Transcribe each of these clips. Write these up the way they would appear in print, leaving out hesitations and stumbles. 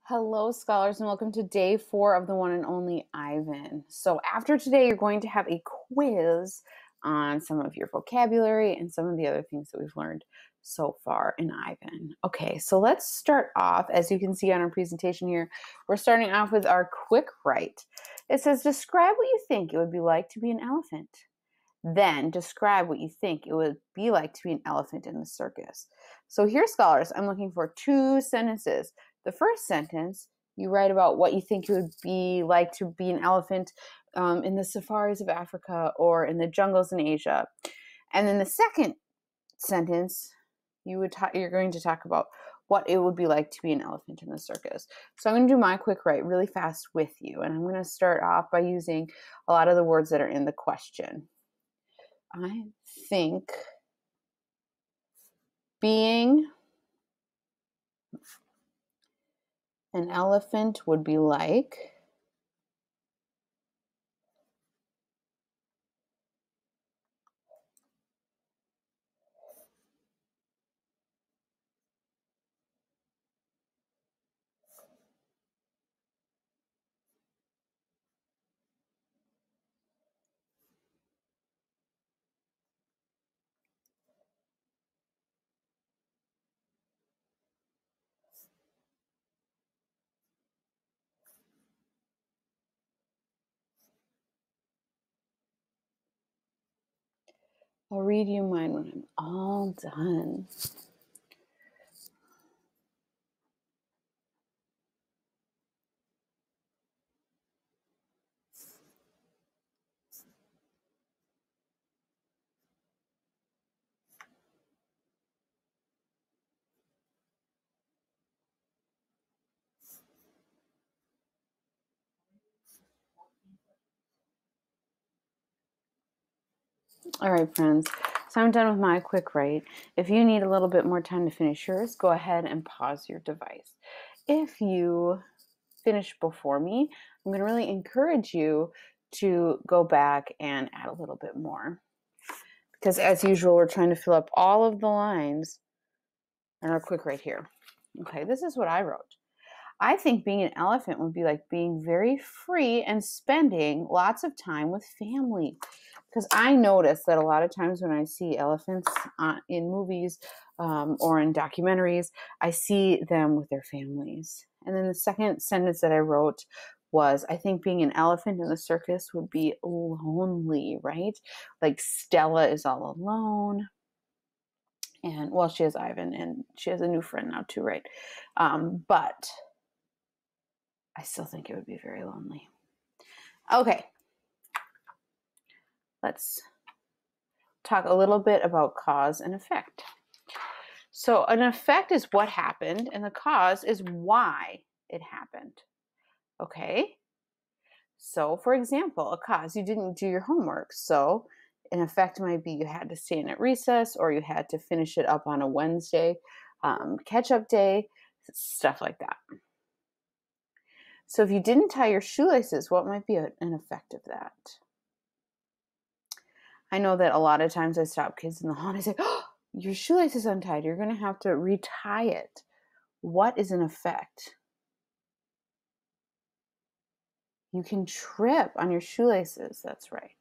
Hello, scholars, and welcome to day 4 of the one and only Ivan. So after today, you're going to have a quiz on some of your vocabulary and some of the other things that we've learned so far in Ivan. Okay, so let's start off. As you can see on our presentation here, we're starting off with our quick write. It says, describe what you think it would be like to be an elephant. Then describe what you think it would be like to be an elephant in the circus. So here, scholars, I'm looking for 2 sentences. The first sentence, you write about what you think it would be like to be an elephant in the safaris of Africa or in the jungles in Asia. And then the second sentence, you're going to talk about what it would be like to be an elephant in the circus. So I'm going to do my quick write really fast with you. And I'm going to start off by using a lot of the words that are in the question. I think being an elephant would be like I'll read you mine when I'm all done. All right, friends. So I'm done with my quick write. If you need a little bit more time to finish yours, go ahead and pause your device. If you finish before me, I'm going to really encourage you to go back and add a little bit more. Because as usual, we're trying to fill up all of the lines in our quick write here. Okay, this is what I wrote. I think being an elephant would be like being very free and spending lots of time with family. Because I notice that a lot of times when I see elephants in movies or in documentaries, I see them with their families. And then the second sentence that I wrote was, I think being an elephant in the circus would be lonely, right? Like Stella is all alone. And well, she has Ivan and she has a new friend now too, right? But I still think it would be very lonely. Okay. Let's talk a little bit about cause and effect. So an effect is what happened, and the cause is why it happened. Okay? So, for example, a cause, you didn't do your homework. So an effect might be you had to stay in at recess, or you had to finish it up on a Wednesday, catch-up day, stuff like that. So if you didn't tie your shoelaces, what might be an effect of that? I know that a lot of times I stop kids in the hall and I say, oh, your shoelace is untied. You're going to have to retie it. What is an effect? You can trip on your shoelaces. That's right.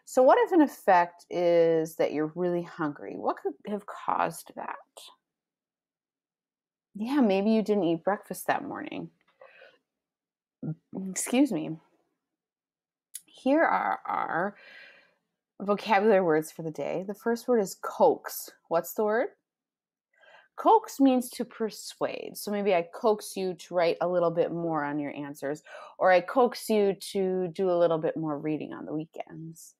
So what if an effect is that you're really hungry? What could have caused that? Yeah, maybe you didn't eat breakfast that morning. Excuse me. Here are our vocabulary words for the day. The first word is coax. What's the word? Coax means to persuade. So maybe I coax you to write a little bit more on your answers, or I coax you to do a little bit more reading on the weekends.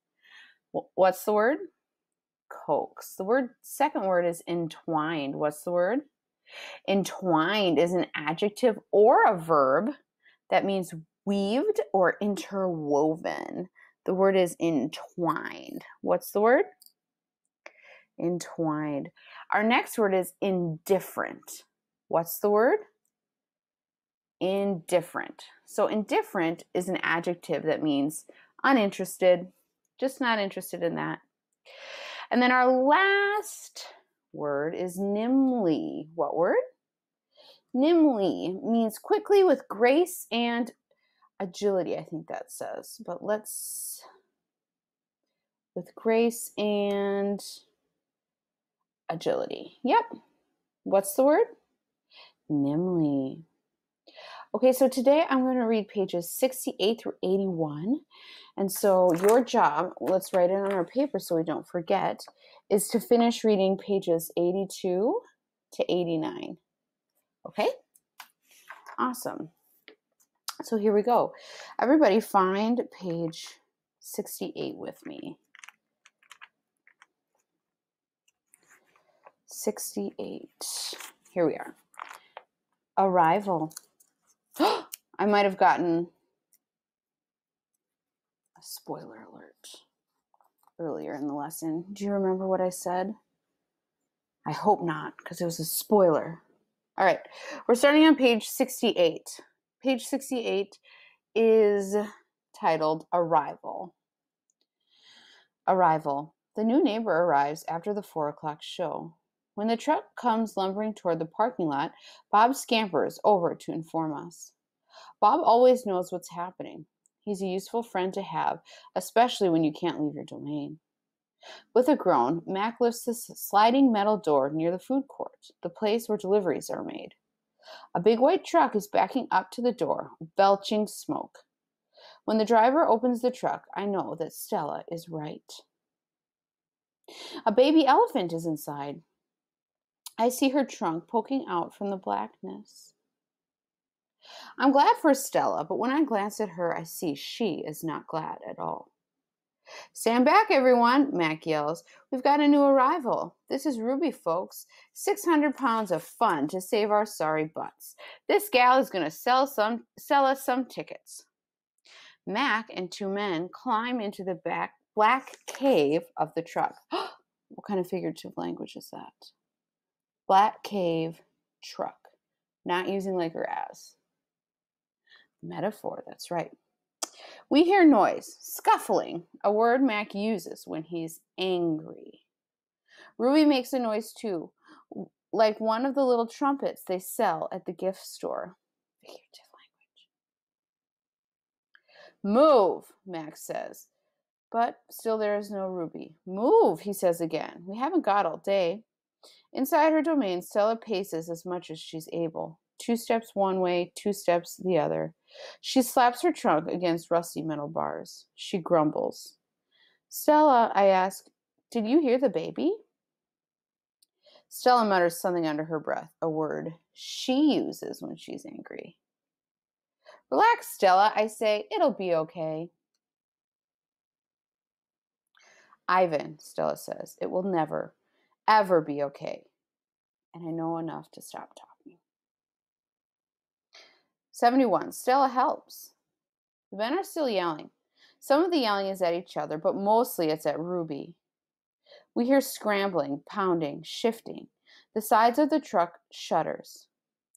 What's the word? Coax. The second word is entwined. What's the word? Entwined is an adjective or a verb that means weaved or interwoven. The word is entwined. What's the word? Entwined. Our next word is indifferent. What's the word? Indifferent. So indifferent is an adjective that means uninterested, just not interested in that. And then our last word is nimbly. What word? Nimbly means quickly with grace and agility, I think that says. But let's, with grace and agility. Yep. What's the word? Nimbly. Okay, so today I'm going to read pages 68 through 81. And so your job, let's write it on our paper so we don't forget, is to finish reading pages 82 to 89. Okay? Awesome. So here we go. Everybody find page 68 with me. 68. Here we are. Arrival. I might have gotten a spoiler alert earlier in the lesson. Do you remember what I said? I hope not, because it was a spoiler. All right, we're starting on page 68. Page 68 is titled Arrival. Arrival. The new neighbor arrives after the 4 o'clock show. When the truck comes lumbering toward the parking lot, Bob scampers over to inform us. Bob always knows what's happening. He's a useful friend to have, especially when you can't leave your domain. With a groan, Mac lifts the sliding metal door near the food court, the place where deliveries are made. A big white truck is backing up to the door, belching smoke. When the driver opens the truck, I know that Stella is right. A baby elephant is inside. I see her trunk poking out from the blackness. I'm glad for Stella, but when I glance at her, I see she is not glad at all. Stand back, everyone, Mac yells. We've got a new arrival. This is Ruby, folks. 600 pounds of fun to save our sorry butts. This gal is going to sell us some tickets. Mac and 2 men climb into the black cave of the truck. What kind of figurative language is that? Black cave truck. Not using like or as. Metaphor, that's right. We hear noise, scuffling, a word Mac uses when he's angry. Ruby makes a noise too, like one of the little trumpets they sell at the gift store. Figurative language. Move, Mac says. But still there is no Ruby. Move, he says again. We haven't got all day. Inside her domain, Stella paces as much as she's able. 2 steps one way, 2 steps the other. She slaps her trunk against rusty metal bars. She grumbles. Stella, I ask, did you hear the baby? Stella mutters something under her breath, a word she uses when she's angry. Relax, Stella, I say, it'll be okay. Ivan, Stella says, it will never, ever be okay. And I know enough to stop talking. 71. Stella helps. The men are still yelling. Some of the yelling is at each other, but mostly it's at Ruby. We hear scrambling, pounding, shifting. The sides of the truck shudders.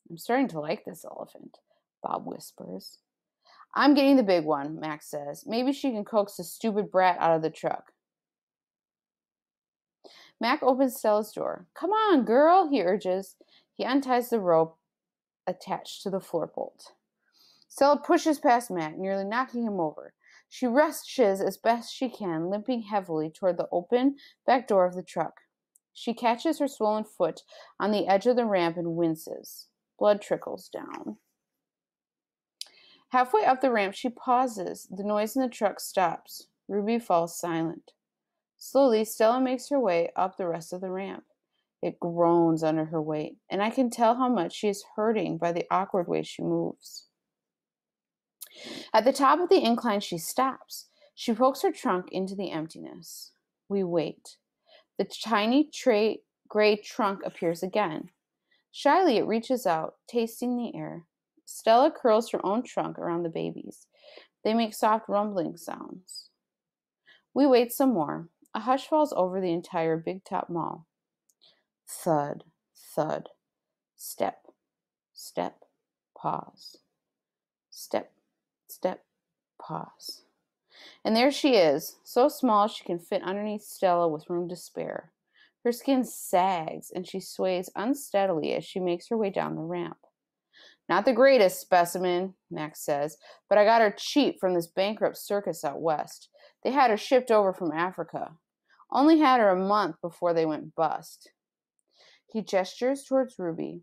I'm starting to like this elephant, Bob whispers. I'm getting the big one, Max says. Maybe she can coax the stupid brat out of the truck. Mac opens Stella's door. Come on, girl, he urges. He unties the rope attached to the floor bolt. Stella pushes past Mac, nearly knocking him over. She rushes as best she can, limping heavily toward the open back door of the truck. She catches her swollen foot on the edge of the ramp and winces. Blood trickles down. Halfway up the ramp, she pauses. The noise in the truck stops. Ruby falls silent. Slowly, Stella makes her way up the rest of the ramp. It groans under her weight, and I can tell how much she is hurting by the awkward way she moves. At the top of the incline, she stops. She pokes her trunk into the emptiness. We wait. The tiny gray trunk appears again. Shyly, it reaches out, tasting the air. Stella curls her own trunk around the baby's. They make soft rumbling sounds. We wait some more. A hush falls over the entire Big Top Mall. Thud, thud. Step, step, pause. Step, step, pause. And there she is, so small she can fit underneath Stella with room to spare. Her skin sags, and she sways unsteadily as she makes her way down the ramp. Not the greatest specimen, Max says, but I got her cheap from this bankrupt circus out west. They had her shipped over from Africa. Only had her a month before they went bust. He gestures towards Ruby.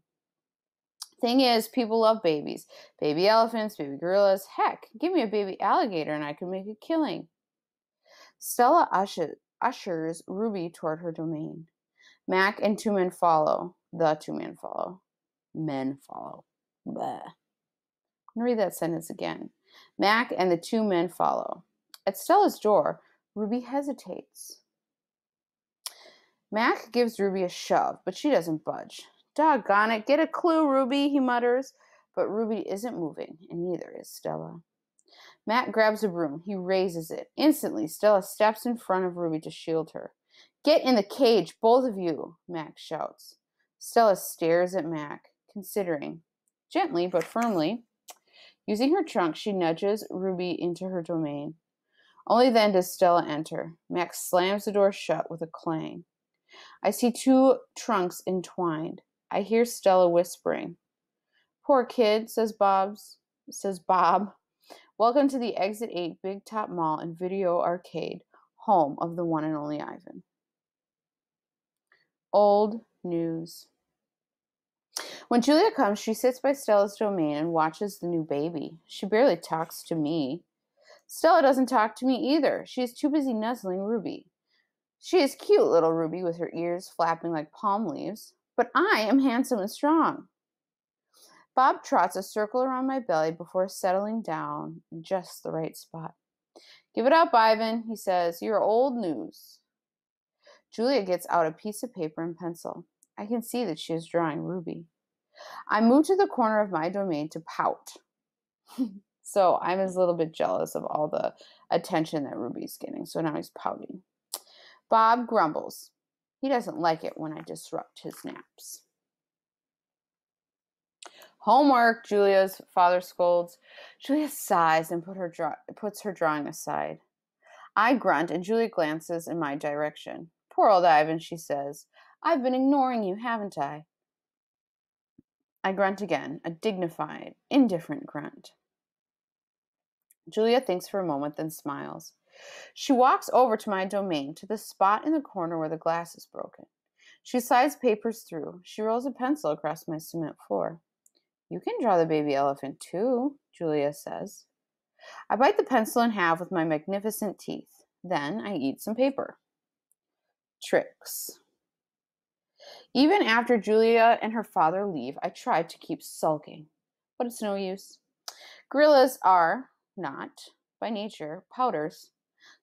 Thing is, people love babies. Baby elephants, baby gorillas. Heck, give me a baby alligator and I could make a killing. Stella ushers Ruby toward her domain. Mac and two men follow. The two men follow. Men follow. Bleh. I'm going to read that sentence again. Mac and the two men follow. At Stella's door, Ruby hesitates. Mac gives Ruby a shove, but she doesn't budge. Doggone it, get a clue, Ruby, he mutters. But Ruby isn't moving, and neither is Stella. Mac grabs a broom. He raises it. Instantly, Stella steps in front of Ruby to shield her. Get in the cage, both of you, Mac shouts. Stella stares at Mac, considering. Gently but firmly. Using her trunk, she nudges Ruby into her domain. Only then does Stella enter. Mac slams the door shut with a clang. I see two trunks entwined. I hear Stella whispering. Poor kid, says Bob. Welcome to the Exit 8 Big Top Mall and Video Arcade, home of the one and only Ivan. Old news. When Julia comes, she sits by Stella's domain and watches the new baby. She barely talks to me. Stella doesn't talk to me either. She is too busy nuzzling Ruby. She is cute, little Ruby, with her ears flapping like palm leaves. But I am handsome and strong. Bob trots a circle around my belly before settling down in just the right spot. Give it up, Ivan, he says. You're old news. Julia gets out a piece of paper and pencil. I can see that she is drawing Ruby. I move to the corner of my domain to pout. So I'm a little bit jealous of all the attention that Ruby's getting. So now he's pouting. Bob grumbles. He doesn't like it when I disrupt his naps. Homework, Julia's father scolds. Julia sighs and puts her drawing aside. I grunt and Julia glances in my direction. Poor old Ivan, she says. I've been ignoring you, haven't I? I grunt again, a dignified, indifferent grunt. Julia thinks for a moment, then smiles. She walks over to my domain, to the spot in the corner where the glass is broken. She slides papers through. She rolls a pencil across my cement floor. You can draw the baby elephant too, Julia says. I bite the pencil in half with my magnificent teeth. Then I eat some paper. Tricks. Even after Julia and her father leave, I try to keep sulking. But it's no use. Gorillas are not, by nature, pouters.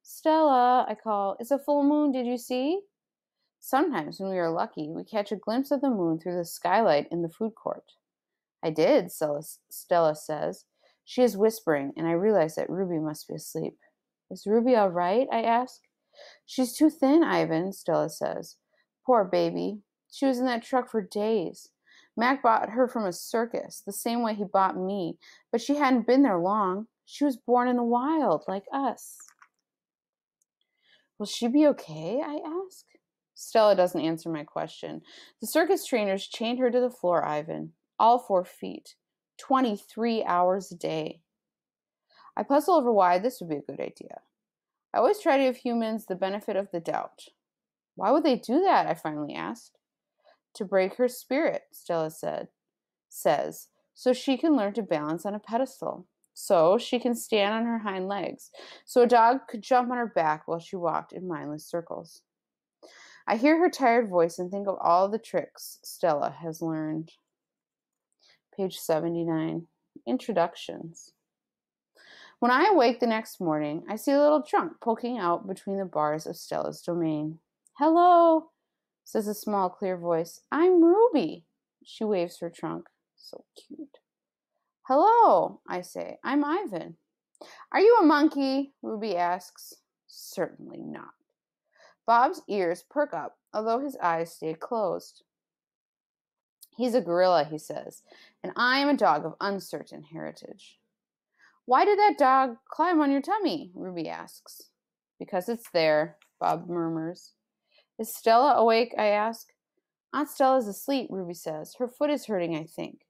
Stella, I call, it's a full moon, did you see? Sometimes, when we are lucky, we catch a glimpse of the moon through the skylight in the food court. I did, Stella says. She is whispering, and I realize that Ruby must be asleep. Is Ruby all right? I ask. She's too thin, Ivan, Stella says. Poor baby. She was in that truck for days. Mac bought her from a circus, the same way he bought me, but she hadn't been there long. She was born in the wild, like us. Will she be okay? I ask. Stella doesn't answer my question. The circus trainers chained her to the floor, Ivan. All 4 feet. 23 hours a day. I puzzle over why this would be a good idea. I always try to give humans the benefit of the doubt. Why would they do that? I finally asked. To break her spirit, Stella says, so she can learn to balance on a pedestal. So she can stand on her hind legs. So a dog could jump on her back while she walked in mindless circles. I hear her tired voice and think of all the tricks Stella has learned. Page 79. Introductions. When I awake the next morning, I see a little trunk poking out between the bars of Stella's domain. Hello, says a small, clear voice. I'm Ruby. She waves her trunk. So cute. Hello, I say. I'm Ivan. Are you a monkey? Ruby asks. Certainly not. Bob's ears perk up, although his eyes stay closed. He's a gorilla, he says, and I am a dog of uncertain heritage. Why did that dog climb on your tummy? Ruby asks. Because it's there, Bob murmurs. Is Stella awake? I ask. Aunt Stella's asleep, Ruby says. Her foot is hurting, I think.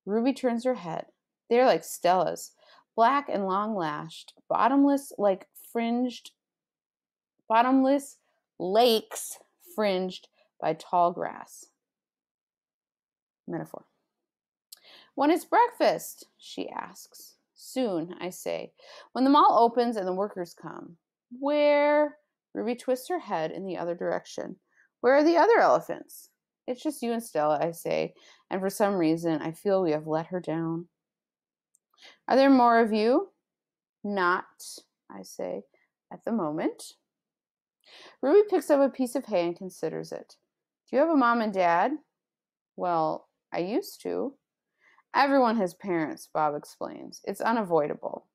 Ruby turns her head. They're like Stella's, black and long-lashed, bottomless lakes fringed by tall grass. Metaphor. When is breakfast? She asks. Soon, I say. When the mall opens and the workers come. Where? Ruby twists her head in the other direction. Where are the other elephants? It's just you and Stella, I say, and for some reason I feel we have let her down. Are there more of you? Not, I say, at the moment. Ruby picks up a piece of hay and considers it. Do you have a mom and dad? Well, I used to. Everyone has parents, Bob explains. It's unavoidable.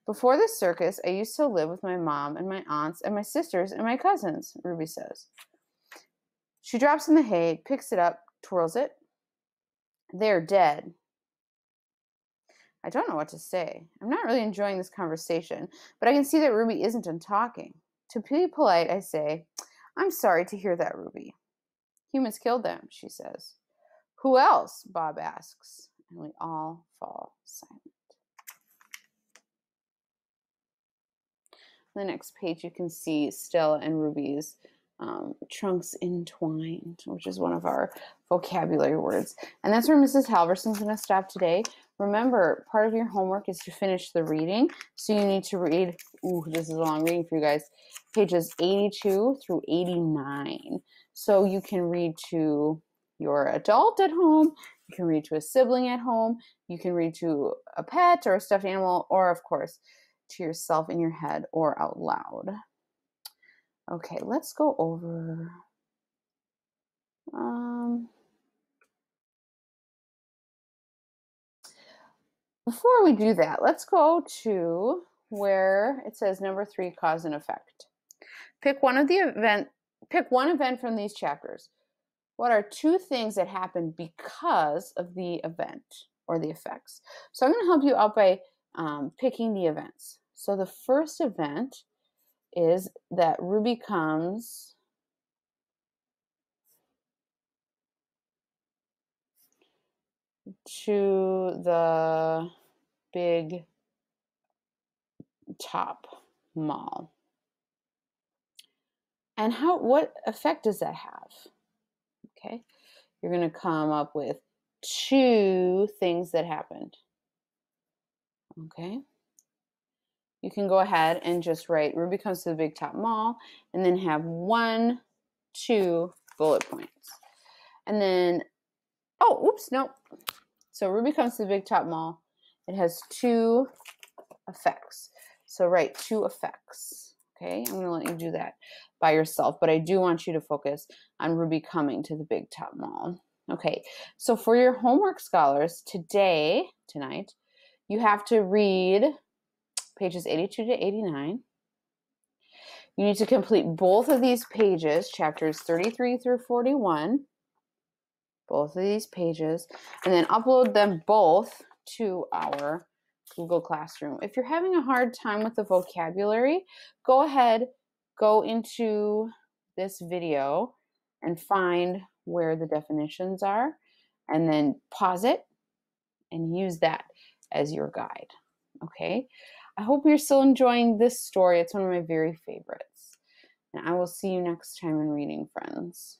Before the circus, I used to live with my mom and my aunts and my sisters and my cousins, Ruby says. She drops in the hay, picks it up, twirls it. They're dead. I don't know what to say. I'm not really enjoying this conversation, but I can see that Ruby isn't done talking. To be polite, I say, I'm sorry to hear that, Ruby. Humans killed them, she says. Who else? Bob asks, and we all fall silent. On the next page, you can see Stella and Ruby's trunks entwined, which is one of our vocabulary words. And that's where Mrs. Halverson's going to stop today. Remember, part of your homework is to finish the reading. So you need to read, this is a long reading for you guys, pages 82 through 89. So you can read to your adult at home, you can read to a sibling at home, you can read to a pet or a stuffed animal, or of course, to yourself in your head or out loud. Okay, let's go over before we do that, let's go to where it says number 3, cause and effect. Pick one event from these chapters. What are 2 things that happen because of the event or the effects? So I'm going to help you out by picking the events. So the first event is that Ruby comes to the Big Top Mall. And what effect does that have? Okay, you're going to come up with 2 things that happened. Okay, you can go ahead and just write Ruby comes to the Big Top Mall and then have 1, 2 bullet points. And then, so Ruby comes to the Big Top Mall. It has 2 effects. So write 2 effects. Okay, I'm going to let you do that by yourself, but I do want you to focus on Ruby coming to the Big Top Mall. Okay, so for your homework scholars, tonight, you have to read pages 82 to 89. You need to complete both of these pages, chapters 33 through 41, both of these pages, and then upload them both to our Google Classroom. If you're having a hard time with the vocabulary, go ahead, go into this video and find where the definitions are, and then pause it and use that as your guide. Okay? I hope you're still enjoying this story. It's one of my very favorites. And I will see you next time in Reading Friends.